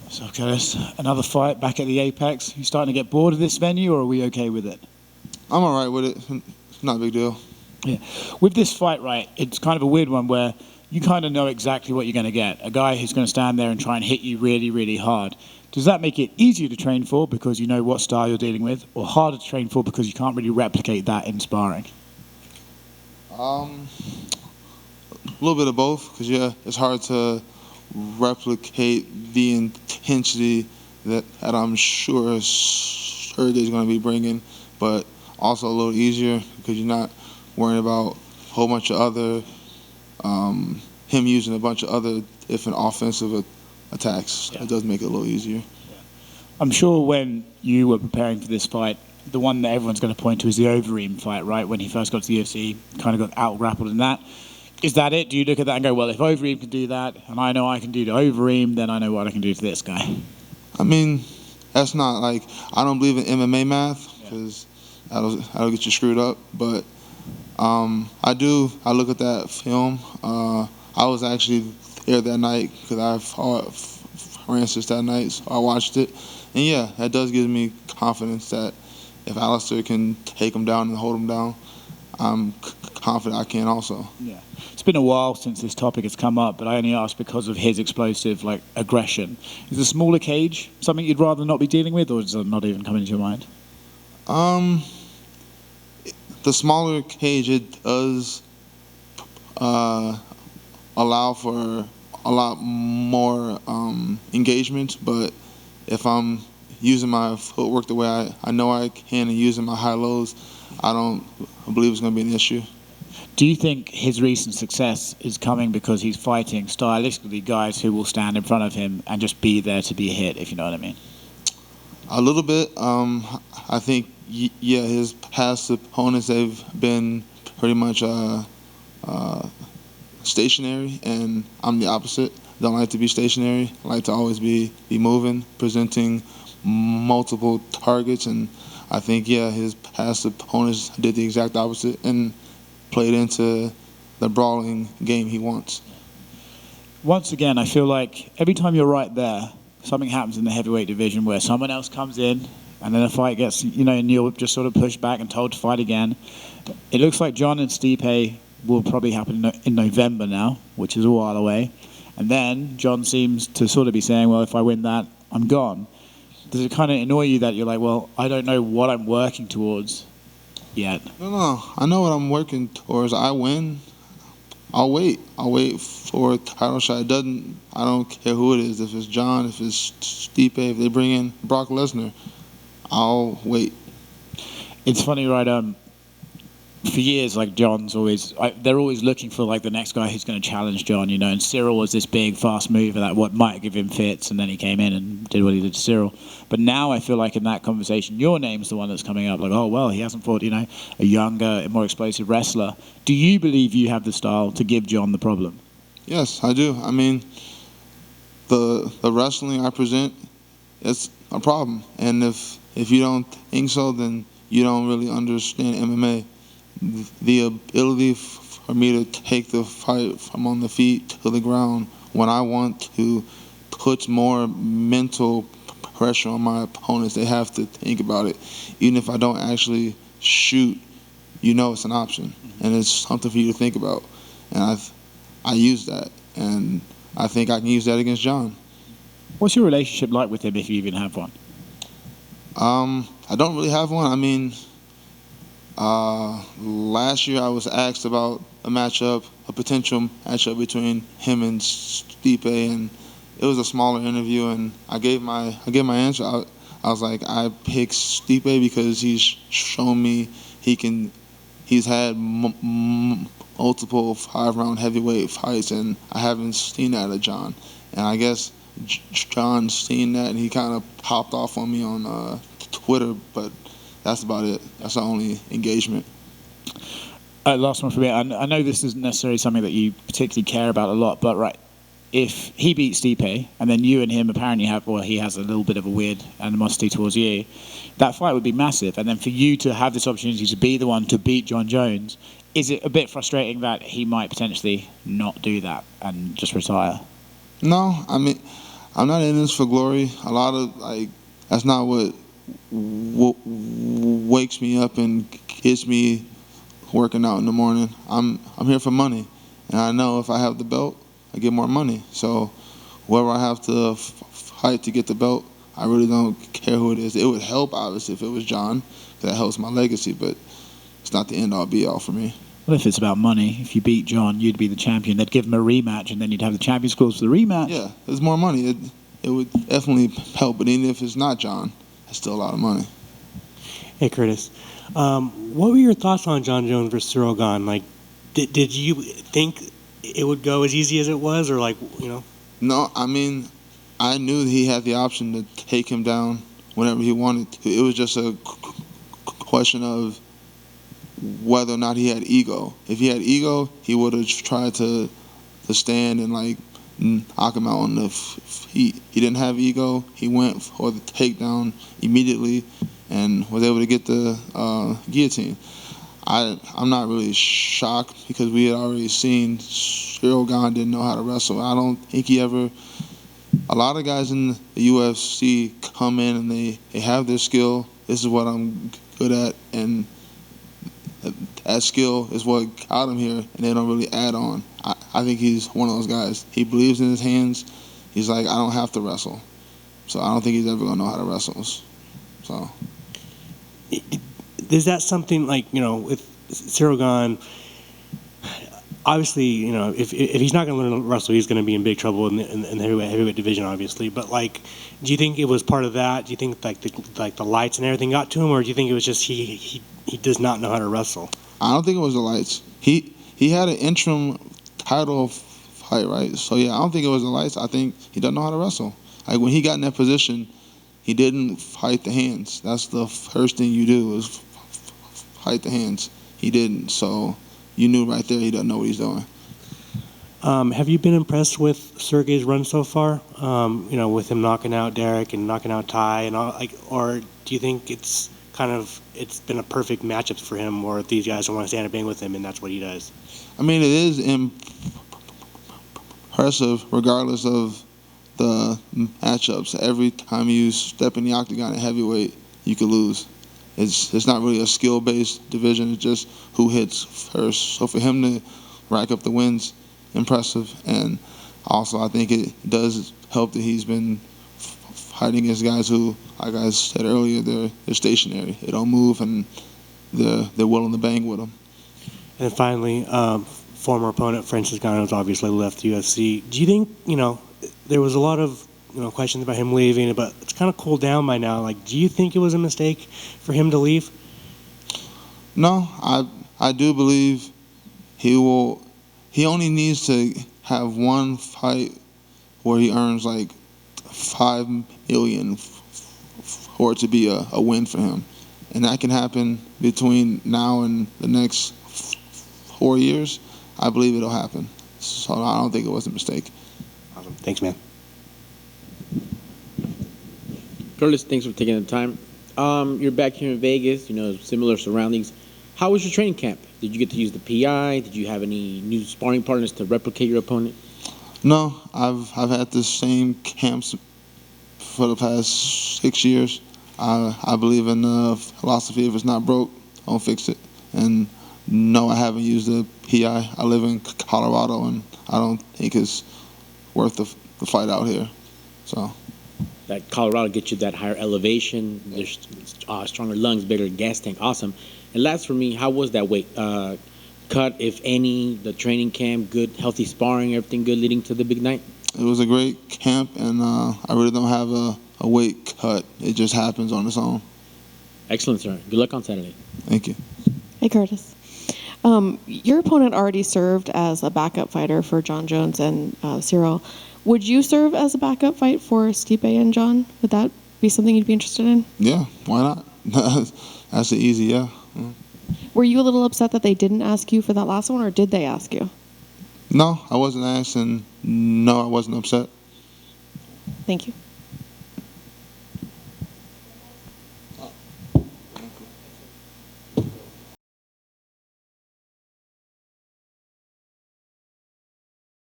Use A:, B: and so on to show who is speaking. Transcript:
A: So, Curtis, another fight back at the Apex. You starting to get bored of this venue, or are we okay with it?
B: I'm all right with it. It's not a big deal.
A: Yeah. With this fight, right, it's kind of a weird one where you kind of know exactly what you're going to get. A guy who's going to stand there and try and hit you really, really hard. Does that make it easier to train for because you know what style you're dealing with, or harder to train for because you can't really replicate that in sparring?
B: A little bit of both, because yeah, it's hard to replicate the intensity that I'm sure Sergey's going to be bringing, but also a little easier because you're not worrying about a whole bunch of other, him using a bunch of other different offensive attacks. Yeah. It does make it a little easier. Yeah.
A: I'm sure when you were preparing for this fight, the one that everyone's going to point to is the Overeem fight, right? When he first got to the UFC, kind of got out-grappled in that. Is that it? Do you look at that and go, well, if Overeem can do that, and I know I can do to Overeem, then I know what I can do to this guy?
B: I mean, that's not like, I don't believe in MMA math, because that'll get you screwed up. But I look at that film. I was actually there that night because I fought Francis that night, so I watched it. And yeah, that does give me confidence that if Alistair can take him down and hold him down, I'm confident I can also.
A: Yeah. It's been a while since this topic has come up, but I only asked because of his explosive aggression. Is a smaller cage something you'd rather not be dealing with, or does it not even come into your mind?
B: The smaller cage, it does allow for a lot more engagement, but if I'm using my footwork the way I know I can and using my high-lows, I don't believe it's going to be an issue.
A: Do you think his recent success is coming because he's fighting stylistically guys who will stand in front of him and just be there to be hit, if you know what I mean?
B: A little bit. I think, yeah, his past opponents, they've been pretty much stationary, and I'm the opposite. Don't like to be stationary. I like to always be moving, presenting multiple targets, and I think, yeah, his past opponents did the exact opposite and played into the brawling game he wants.
A: Once again, I feel like every time you're right there, something happens in the heavyweight division where someone else comes in and then a fight gets, and you're just sort of pushed back and told to fight again. It looks like John and Stipe will probably happen in November now, which is a while away. And then John seems to sort of be saying, well, if I win that, I'm gone. Does it kind of annoy you that you're like, well, I don't know what I'm working towards yet?
B: No. I know what I'm working towards. I win, I'll wait. I'll wait for a title shot. I don't care who it is. If it's John, if it's Stipe, if they bring in Brock Lesnar, I'll wait.
A: It's funny, right? For years, John's always, they're always looking for the next guy who's going to challenge John, and Cyril was this big, fast mover that what might give him fits, and then he came in and did what he did to Cyril. But now I feel like in that conversation, your name's the one that's coming up, oh, well, he hasn't fought, a younger, more explosive wrestler. Do you believe you have the style to give John the problem?
B: Yes, I do. I mean, the wrestling I present, it's a problem. And if you don't think so, then you don't really understand MMA. The ability for me to take the fight from on the feet to the ground when I want to puts more mental pressure on my opponents. They have to think about it. Even if I don't actually shoot, it's an option. And it's something for you to think about. And I use that. And I think I can use that against John.
A: What's your relationship like with him, if you even have one?
B: I don't really have one. I mean, last year I was asked about a potential matchup between him and Stipe, and it was a smaller interview, and I gave my answer. I was like, I picked Stipe because he's shown me he's had multiple 5-round heavyweight fights, and I haven't seen that of John. And I guess John's seen that, and he kind of popped off on me on Twitter, but that's about it. That's the only engagement.
A: Last one for me. I know this isn't necessarily something that you particularly care about a lot, but right, if he beats Stipe and then you and him apparently he has a little bit of a weird animosity towards you, that fight would be massive. And then for you to have this opportunity to be the one to beat John Jones, is it a bit frustrating that he might potentially not do that and just retire?
B: No, I mean, I'm not in this for glory. A lot of that's not what wakes me up and gets me working out in the morning. I'm here for money, and I know if I have the belt, I get more money. So whoever I have to fight to get the belt, I really don't care who it is. It would help obviously if it was John, 'cause that helps my legacy, but it's not the end all be all for me.
A: Well, if it's about money, if you beat John, you'd be the champion. They'd give him a rematch, and then you'd have the champions clause for the rematch.
B: Yeah, there's more money. It would definitely help, but even if it's not John, it's still a lot of money.
C: Hey, Curtis. What were your thoughts on John Jones versus Cyril Gane? Like, did you think it would go as easy as it was, or like, you know?
B: No, I mean, I knew that he had the option to take him down whenever he wanted to. It was just a question of whether or not he had ego. If he had ego, he would have tried to stand and like knock him out on the feet. He didn't have ego. He went for the takedown immediately and was able to get the guillotine. I'm not really shocked because we had already seen Cyril Gane didn't know how to wrestle. I don't think he ever. A lot of guys in the UFC come in and they have their skill. This is what I'm good at, and that skill is what got him here, and they don't really add on. I think he's one of those guys. He believes in his hands. He's like, I don't have to wrestle. So I don't think he's ever going to know how to wrestle. So.
C: Is that something like, you know, with Cyril Gane, obviously, you know, if he's not going to learn to wrestle, he's going to be in big trouble in the heavyweight division, obviously. But like, do you think it was part of that? Do you think like the lights and everything got to him, or do you think it was just he does not know how to wrestle?
B: I don't think it was the lights. He had an interim title fight, right? So yeah, I don't think it was the lights. I think he doesn't know how to wrestle. Like when he got in that position, he didn't fight the hands. That's the first thing you do is fight the hands. He didn't, so you knew right there he doesn't know what he's doing.
C: Have you been impressed with Sergey's run so far? You know, with him knocking out Derek and knocking out Ty, and all, like, or do you think it's been a perfect matchup for him, or if these guys don't want to stand up with him, and that's what he does?
B: I mean, it is impressive regardless of the matchups. Every time you step in the octagon at heavyweight, you could lose. It's not really a skill-based division. It's just who hits first. So for him to rack up the wins, impressive. And also I think it does help that he's been fighting against guys who, like I said earlier, they're stationary. They don't move, and they're willing to bang with them.
C: And finally, former opponent Francis Ngannou obviously left the UFC. Do you think, you know, there was a lot of questions about him leaving, but it's kind of cooled down by now. Like, do you think it was a mistake for him to leave?
B: No, I do believe he will. He only needs to have one fight where he earns like $5 million for it to be a win for him, and that can happen between now and the next 4 years. I believe it'll happen. So I don't think it was a mistake.
C: Awesome. Thanks, man.
D: Curtis, thanks for taking the time. You're back here in Vegas, you know, similar surroundings. How was your training camp? Did you get to use the PI? Did you have any new sparring partners to replicate your opponent?
B: No, I've had the same camps for the past 6 years. I believe in the philosophy, if it's not broke, don't fix it. And no, I haven't used the PI. I live in Colorado, and I don't think it's worth the fight out here. So.
D: That Colorado gets you that higher elevation, there's stronger lungs, bigger gas tank, awesome. And last for me, how was that weight cut, if any, the training camp, good, healthy sparring, everything good leading to the big night?
B: It was a great camp, and I really don't have a weight cut. It just happens on its own.
D: Excellent, sir. Good luck on Saturday.
B: Thank you.
E: Hey, Curtis. Your opponent already served as a backup fighter for John Jones and Cyril. Would you serve as a backup fight for Stipe and John? Would that be something you'd be interested in?
B: Yeah, why not? That's an easy, yeah.
E: Were you a little upset that they didn't ask you for that last one, or did they ask you?
B: No, I wasn't asked, and no, I wasn't upset.
E: Thank you.